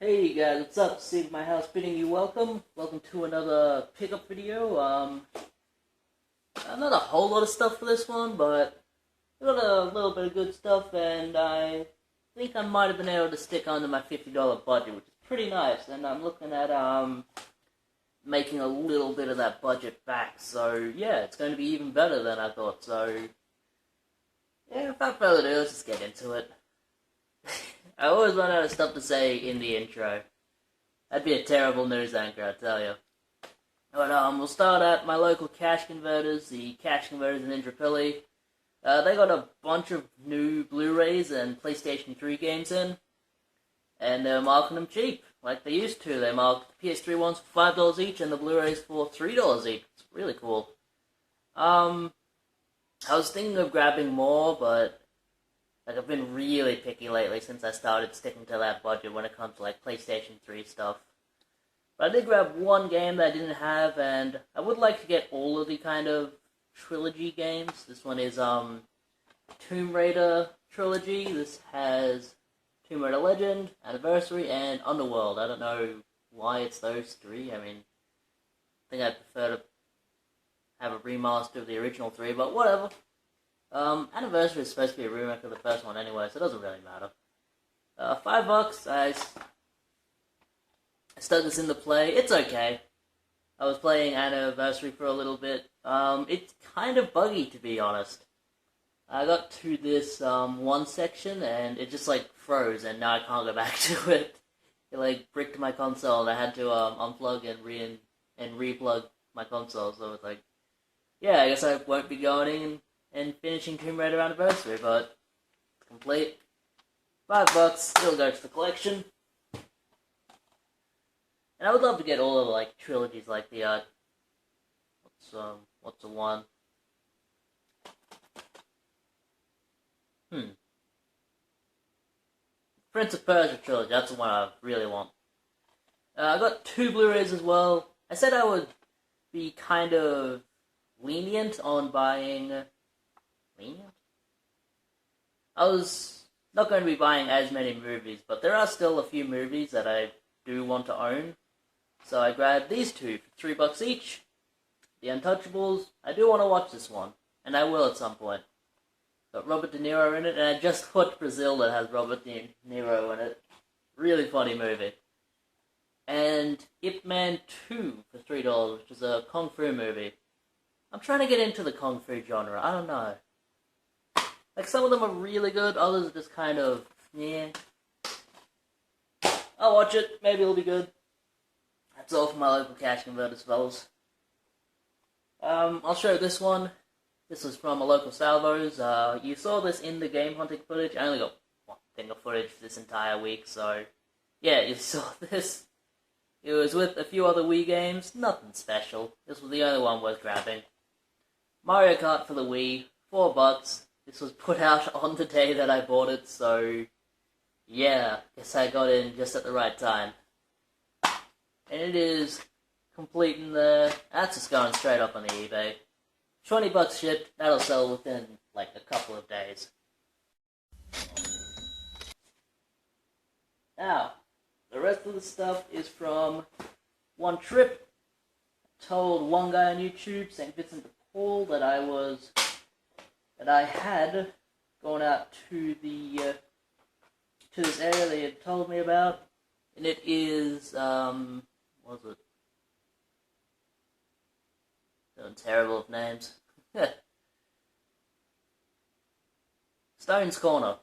Hey guys, what's up? Steve My House bidding you welcome. Welcome to another pickup video. Not a whole lot of stuff for this one, but I got a little bit of good stuff, and I think I might have been able to stick under my $50 budget, which is pretty nice. And I'm looking at making a little bit of that budget back. So yeah, it's going to be even better than I thought. So yeah, without further ado, let's just get into it. I always run out of stuff to say in the intro. That'd be a terrible news anchor, I tell you. But we'll start at my local cash converters, the cash converters in Indooroopilly. They got a bunch of new Blu-rays and PlayStation 3 games in, and they're marking them cheap, like they used to. They marked the PS3 ones for $5 each, and the Blu-rays for $3 each. It's really cool. I was thinking of grabbing more, but I've been really picky lately since I started sticking to that budget when it comes to PlayStation 3 stuff. But I did grab one game that I didn't have, and I would like to get all of the kind of trilogy games. This one is Tomb Raider trilogy. This has Tomb Raider Legend, Anniversary, and Underworld. I don't know why it's those three. I mean, I think I'd prefer to have a remaster of the original three, but whatever. Anniversary is supposed to be a remake of the first one anyway, so it doesn't really matter. $5, I stuck this into play. It's okay. I was playing Anniversary for a little bit. It's kind of buggy, to be honest. I got to this one section, and it just froze, and now I can't go back to it. It bricked my console, and I had to unplug and re-plug my console, so it's yeah, I guess I won't be going in and finishing Tomb Raider Anniversary, but it's complete. $5, it'll go to the collection. And I would love to get all of the trilogies, like the what's the one? Prince of Persia trilogy. That's the one I really want. I got 2 Blu-rays as well. I said I would be kind of lenient on buying. I was not going to be buying as many movies, but there are still a few movies that I do want to own. So I grabbed these two for $3 each. The Untouchables. I do want to watch this one, and I will at some point. Got Robert De Niro in it, and I just watched Brazil that has Robert De Niro in it. Really funny movie. And Ip Man 2 for $3, which is a Kung Fu movie. I'm trying to get into the Kung Fu genre. I don't know. Some of them are really good, others are just kind of, yeah. I'll watch it, maybe it'll be good. That's all for my local cash converters, fellas. I'll show this one. This was from a local Salvos. You saw this in the game hunting footage. I only got one thing of footage this entire week, so yeah, you saw this. It was with a few other Wii games, nothing special. This was the only one worth grabbing. Mario Kart for the Wii, $4. This was put out on the day that I bought it, so yeah, guess I got in just at the right time. And it is complete in there. That's just going straight up on the eBay. $20 shipped, that'll sell within a couple of days. Now, the rest of the stuff is from one trip. I told one guy on YouTube, St. Vincent de Paul, that I had gone out to the to this area they had told me about, and it is what was it? Doing terrible with names. Stone's Corner.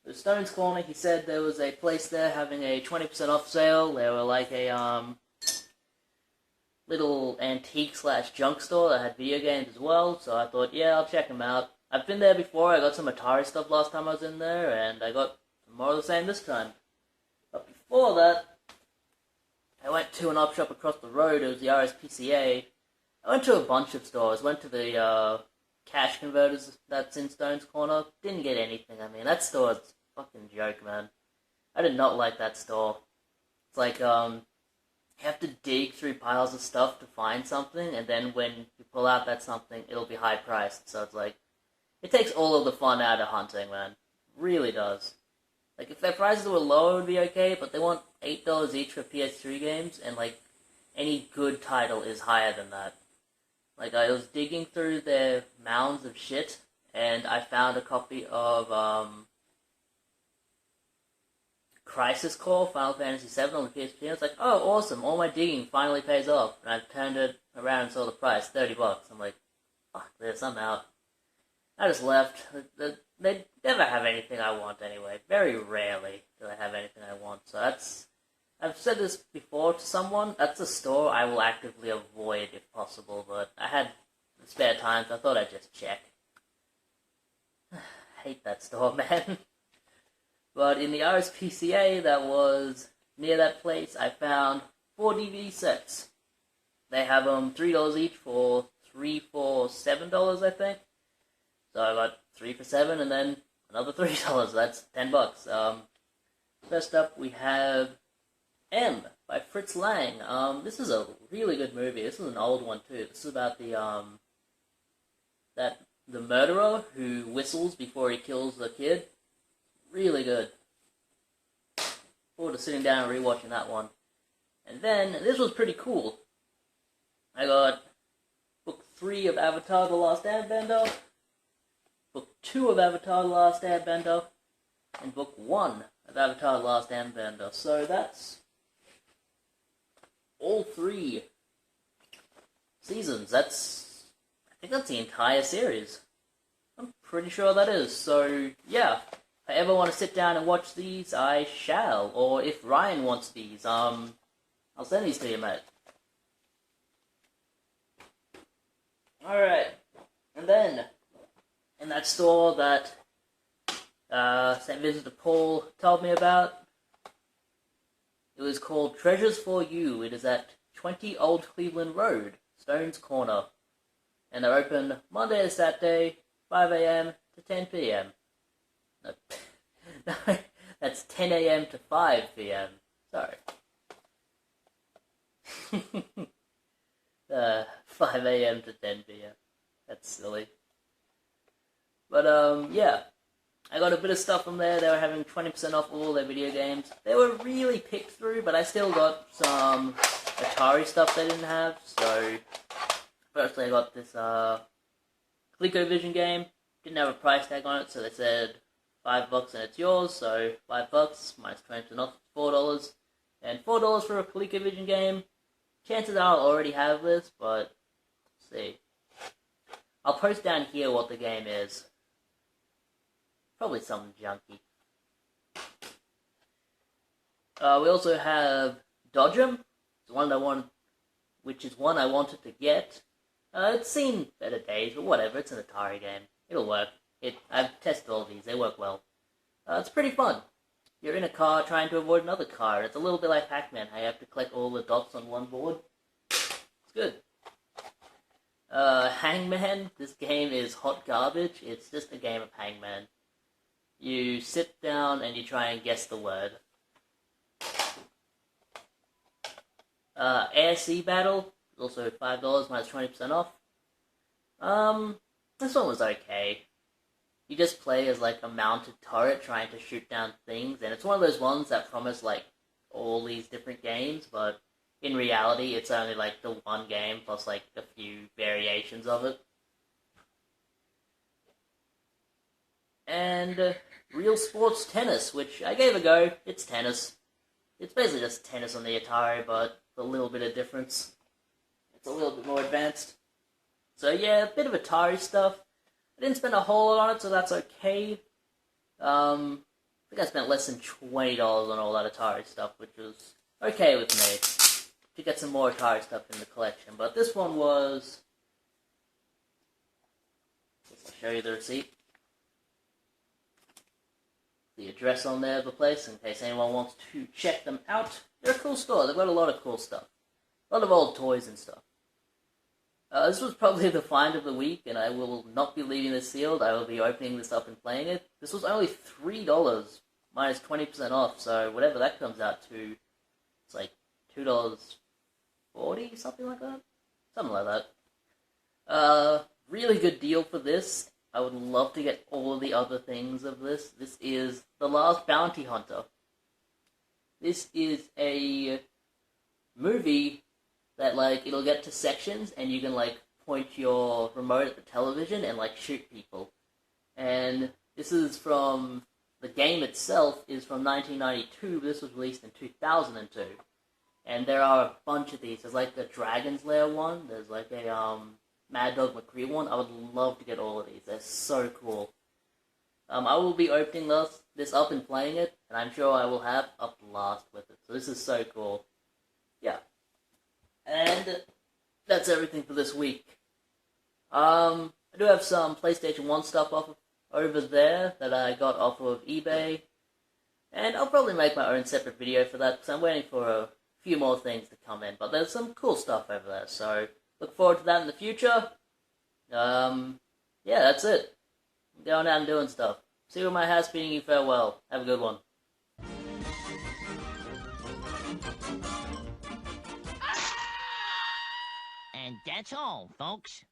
So Stone's Corner, he said there was a place there having a 20% off sale. They were a little antique/junk store that had video games as well, so I thought, yeah, I'll check them out. I've been there before. I got some Atari stuff last time I was in there, and I got more of the same this time. But before that, I went to an op shop across the road. It was the RSPCA. I went to a bunch of stores. Went to the cash converters that's in Stone's Corner. Didn't get anything. I mean, that store's a fucking joke, man. I did not like that store. It's you have to dig through piles of stuff to find something, and then when you pull out that something, it'll be high priced. So it's it takes all of the fun out of hunting, man. Really does. Like, if their prices were lower, it would be okay, but they want $8 each for PS3 games, and, like, any good title is higher than that. Like, I was digging through their mounds of shit, and I found a copy of, Crisis Core, Final Fantasy VII on the PSP, and it's like, oh, awesome, all my digging finally pays off. And I turned it around and saw the price, $30. I'm like, fuck this, I'm out. I just left. They never have anything I want anyway. Very rarely do they have anything I want. So I've said this before to someone, that's a store I will actively avoid if possible, but I had spare time, so I thought I'd just check. Hate that store, man. But in the RSPCA that was near that place, I found 4 DVD sets. They have them $3 each for $3 for $7, I think. So I got 3 for $7 and then another $3. That's $10. First up we have M by Fritz Lang. This is a really good movie. This is an old one too. This is about the murderer who whistles before he kills the kid. Really good. Forward to sitting down and rewatching that one. And then, this was pretty cool. I got book 3 of Avatar The Last Airbender, book 2 of Avatar The Last Airbender, and book 1 of Avatar The Last Airbender. So that's all 3 seasons. I think that's the entire series. I'm pretty sure that is. So, yeah. If I ever want to sit down and watch these, I shall. Or if Ryan wants these, I'll send these to you, mate. Alright. And then, in that store that St. Vincent de Paul told me about, it was called Treasures for You. It is at 20 Old Cleveland Road, Stone's Corner. And they're open Monday to Saturday, 5 a.m. to 10 p.m. No, that's 10 a.m. to 5 p.m. Sorry. 5 a.m. to 10 p.m. That's silly. But, yeah. I got a bit of stuff from there. They were having 20% off all their video games. They were really picked through, but I still got some Atari stuff they didn't have. So, firstly I got this, ColecoVision game. Didn't have a price tag on it, so they said $5 and it's yours, so $5 minus 20% off, $4. And $4 for a ColecoVision game. Chances are I'll already have this, but let's see. I'll post down here what the game is. Probably something junky. We also have Dodgem. It's which is one I wanted to get. It's seen better days, but whatever. It's an Atari game. It'll work. I've tested all these. They work well. It's pretty fun. You're in a car trying to avoid another car. It's a little bit like Pac-Man. How you have to collect all the dots on one board. It's good. Hangman. This game is hot garbage. It's just a game of Hangman. You sit down and you try and guess the word. Air Sea Battle. Also $5 minus 20% off. This one was okay. You just play as like a mounted turret trying to shoot down things, and it's one of those ones that promise like all these different games, but in reality it's only like the one game plus like a few variations of it. And Real Sports Tennis, which I gave a go. It's tennis. It's basically just tennis on the Atari, but with a little bit of difference. It's a little bit more advanced. So yeah, a bit of Atari stuff. I didn't spend a whole lot on it, so that's okay. I think I spent less than $20 on all that Atari stuff, which was okay with me. To get some more Atari stuff in the collection. But this one was... I'll show you the receipt. The address on there of the place, in case anyone wants to check them out. They're a cool store. They've got a lot of cool stuff. A lot of old toys and stuff. This was probably the find of the week, and I will not be leaving this sealed. I will be opening this up and playing it. This was only $3, minus 20% off, so whatever that comes out to, it's like $2.40, something like that? Something like that. Really good deal for this, I would love to get all the other things of this. This is The Last Bounty Hunter. This is a movie that, like, it'll get to sections and you can, like, point your remote at the television and, like, shoot people. And this is from, the game itself is from 1992, but this was released in 2002. And there are a bunch of these. There's, like, the Dragon's Lair one, there's, like, a, Mad Dog McCree one. I would love to get all of these. They're so cool. I will be opening this up and playing it, and I'm sure I will have up to last with it. So this is so cool. Yeah. And that's everything for this week. I do have some PlayStation 1 stuff over there that I got off of eBay. And I'll probably make my own separate video for that, because I'm waiting for a few more things to come in. But there's some cool stuff over there, so look forward to that in the future. Yeah, that's it. I'm going out and doing stuff. See you in my house, bidding you farewell. Have a good one. And that's all, folks.